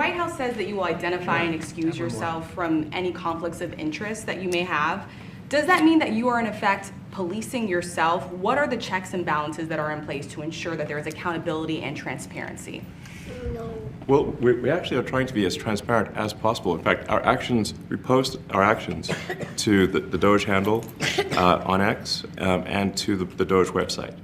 White House says that you will identify and excuse yourself from any conflicts of interest that you may have. Does that mean that you are in effect policing yourself? What are the checks and balances that are in place to ensure that there is accountability and transparency? Well, we actually are trying to be as transparent as possible. In fact, we post our actions to the Doge handle on X and to the Doge website.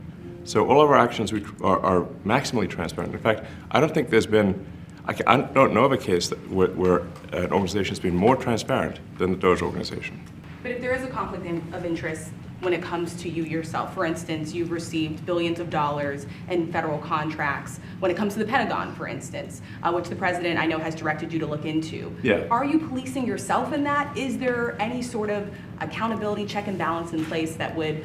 So all of our actions are maximally transparent. In fact, I don't think there's been, I don't know of a case where an organization has been more transparent than the Doge organization. But if there is a conflict of interest when it comes to you yourself, for instance, you've received billions of dollars in federal contracts, when it comes to the Pentagon, for instance, which the president I know has directed you to look into. Yeah. Are you policing yourself in that? Is there any sort of accountability check and balance in place that would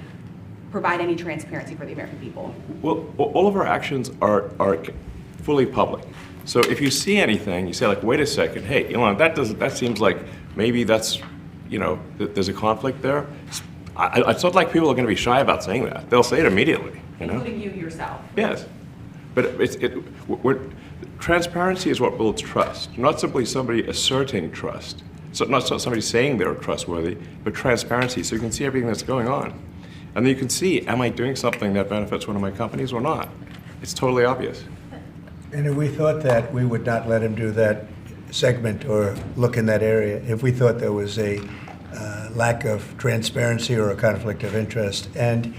provide any transparency for the American people? Well, all of our actions are fully public. So if you see anything, you say like, wait a second, hey, Elon, that seems like maybe that's, there's a conflict there. It's not like people are going to be shy about saying that. They'll say it immediately. Including you yourself. Yes, but transparency is what builds trust, not simply somebody asserting trust. So not somebody saying they're trustworthy, but transparency, so you can see everything that's going on. And then you can see, am I doing something that benefits one of my companies or not? It's totally obvious. And if we thought that, we would not let him do that segment or look in that area if we thought there was a lack of transparency or a conflict of interest. And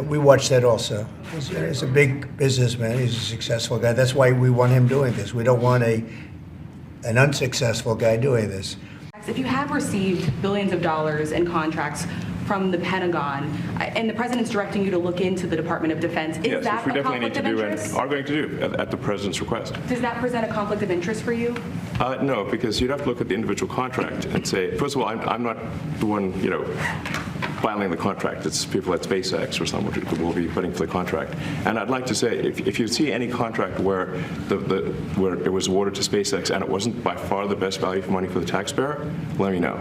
we watched that also. He's a big businessman. He's a successful guy. That's why we want him doing this. We don't want an unsuccessful guy doing this. If you have received billions of dollars in contracts from the Pentagon, and the president's directing you to look into the Department of Defense, is that a conflict of interest? Are going to do at the president's request. Does that present a conflict of interest for you? No, because you'd have to look at the individual contract and say, first of all, I'm not the one, filing the contract. It's people at SpaceX or someone who will be putting for the contract. And I'd like to say, if you see any contract where where it was awarded to SpaceX and it wasn't by far the best value for money for the taxpayer, let me know,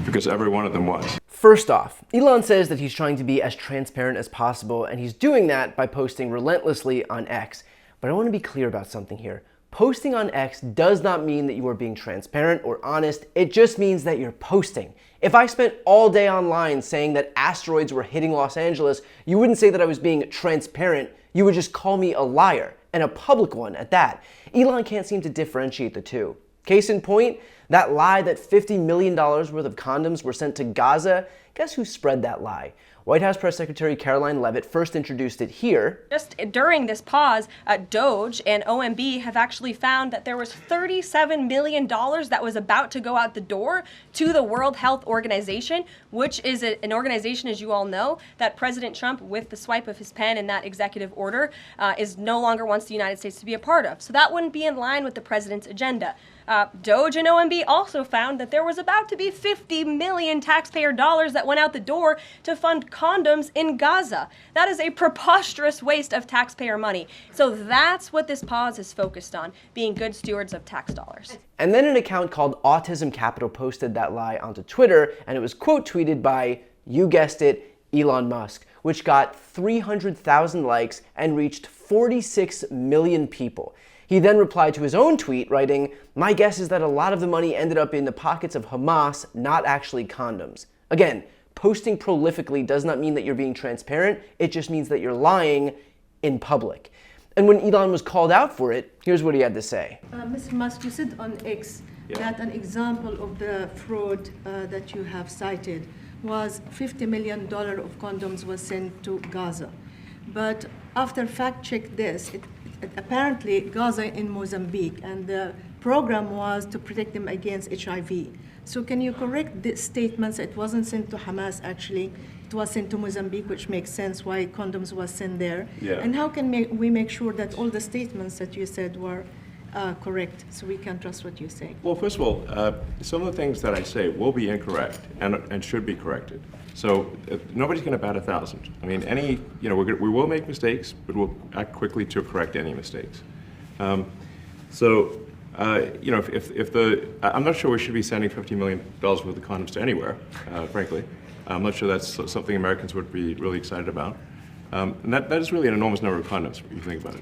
because every one of them was. First off, Elon says that he's trying to be as transparent as possible, and he's doing that by posting relentlessly on X. But I want to be clear about something here. Posting on X does not mean that you are being transparent or honest. It just means that you're posting. If I spent all day online saying that asteroids were hitting Los Angeles, you wouldn't say that I was being transparent. You would just call me a liar, and a public one at that. Elon can't seem to differentiate the two. Case in point, that lie that $50 million worth of condoms were sent to Gaza, guess who spread that lie? White House Press Secretary Caroline Leavitt first introduced it here. Just during this pause, Doge and OMB have actually found that there was $37 million that was about to go out the door to the World Health Organization, which is an organization, as you all know, that President Trump, with the swipe of his pen in that executive order, is no longer wants the United States to be a part of. So that wouldn't be in line with the president's agenda. Doge and OMB also found that there was about to be 50 million taxpayer dollars that went out the door to fund condoms in Gaza. That is a preposterous waste of taxpayer money. So that's what this pause is focused on, being good stewards of tax dollars. And then an account called Autism Capital posted that lie onto Twitter, and it was quote tweeted by, you guessed it, Elon Musk, which got 300,000 likes and reached 46 million people. He then replied to his own tweet, writing, my guess is that a lot of the money ended up in the pockets of Hamas, not actually condoms. Again, posting prolifically does not mean that you're being transparent, it just means that you're lying in public. And when Elon was called out for it, here's what he had to say. Mr. Musk, you said on X that an example of the fraud that you have cited was $50 million of condoms was sent to Gaza. But after fact-check this, apparently Gaza in Mozambique, and the program was to protect them against HIV. So can you correct the statements? It wasn't sent to Hamas, actually. It was sent to Mozambique, which makes sense why condoms was sent there. Yeah. And how can we make sure that all the statements that you said were correct, so we can trust what you say? Well, first of all, some of the things that I say will be incorrect and should be corrected. So nobody's going to bat 1,000. I mean, we will make mistakes, but we'll act quickly to correct any mistakes. I'm not sure we should be sending $50 million worth of condoms to anywhere, frankly. I'm not sure that's something Americans would be really excited about. And that is really an enormous number of condoms, if you think about it.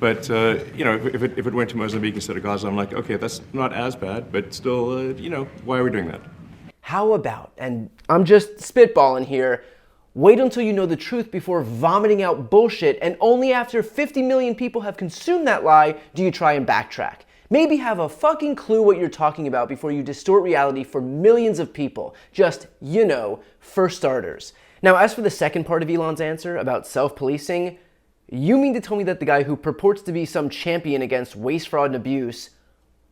But if it went to Mozambique instead of Gaza, I'm like, okay, that's not as bad, but still, why are we doing that? How about, and I'm just spitballing here, wait until you know the truth before vomiting out bullshit, and only after 50 million people have consumed that lie do you try and backtrack. Maybe have a fucking clue what you're talking about before you distort reality for millions of people. Just, for starters. Now, as for the second part of Elon's answer about self-policing, you mean to tell me that the guy who purports to be some champion against waste, fraud, and abuse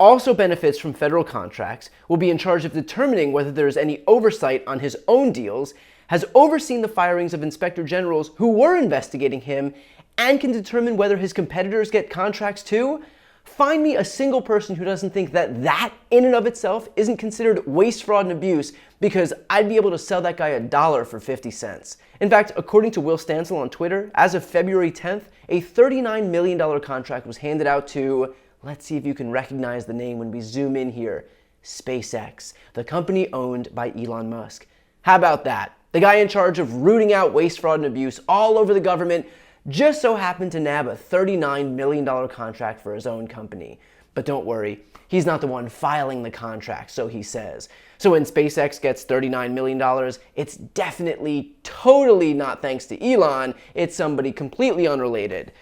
also benefits from federal contracts, will be in charge of determining whether there is any oversight on his own deals, has overseen the firings of inspector generals who were investigating him, and can determine whether his competitors get contracts too? Find me a single person who doesn't think that that in and of itself isn't considered waste, fraud, and abuse, because I'd be able to sell that guy $1 for 50 cents. In fact, according to Will Stansel on Twitter, as of February 10th, a $39 million contract was handed out to, let's see if you can recognize the name when we zoom in here, SpaceX, the company owned by Elon Musk. How about that? The guy in charge of rooting out waste, fraud, and abuse all over the government just so happened to nab a $39 million contract for his own company. But don't worry, he's not the one filing the contract, so he says. So when SpaceX gets $39 million, it's definitely, totally not thanks to Elon, it's somebody completely unrelated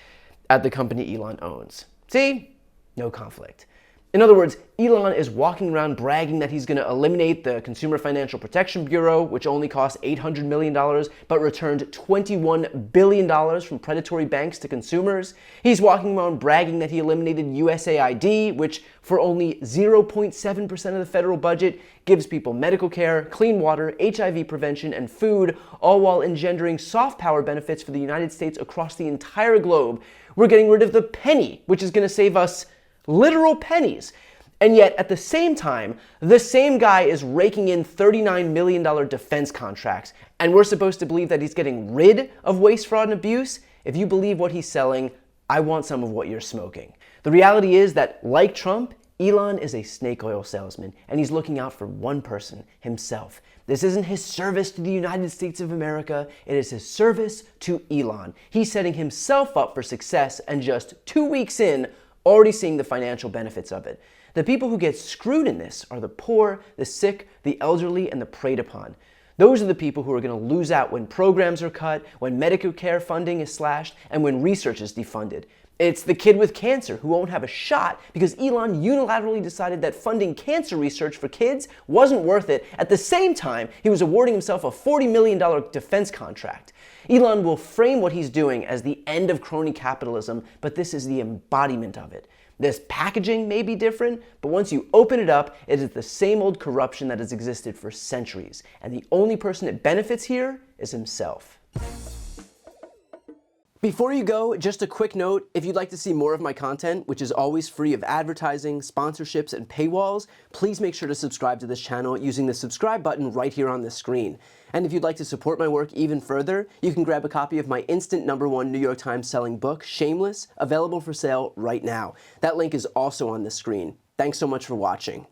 at the company Elon owns. See? No conflict. In other words, Elon is walking around bragging that he's going to eliminate the Consumer Financial Protection Bureau, which only cost $800 million, but returned $21 billion from predatory banks to consumers. He's walking around bragging that he eliminated USAID, which for only 0.7% of the federal budget gives people medical care, clean water, HIV prevention, and food, all while engendering soft power benefits for the United States across the entire globe. We're getting rid of the penny, which is going to save us literal pennies. And yet, at the same time, the same guy is raking in $39 million defense contracts, and we're supposed to believe that he's getting rid of waste, fraud, and abuse? If you believe what he's selling, I want some of what you're smoking. The reality is that, like Trump, Elon is a snake oil salesman, and he's looking out for one person, himself. This isn't his service to the United States of America, it is his service to Elon. He's setting himself up for success, and just 2 weeks in, already seeing the financial benefits of it. The people who get screwed in this are the poor, the sick, the elderly, and the preyed upon. Those are the people who are going to lose out when programs are cut, when medical care funding is slashed, and when research is defunded. It's the kid with cancer who won't have a shot because Elon unilaterally decided that funding cancer research for kids wasn't worth it. At the same time, he was awarding himself a $40 million defense contract. Elon will frame what he's doing as the end of crony capitalism, but this is the embodiment of it. This packaging may be different, but once you open it up, it is the same old corruption that has existed for centuries, and the only person it benefits here is himself. Before you go, just a quick note, if you'd like to see more of my content, which is always free of advertising, sponsorships, and paywalls, please make sure to subscribe to this channel using the subscribe button right here on the screen. And if you'd like to support my work even further, you can grab a copy of my instant #1 New York Times selling book, Shameless, available for sale right now. That link is also on the screen. Thanks so much for watching.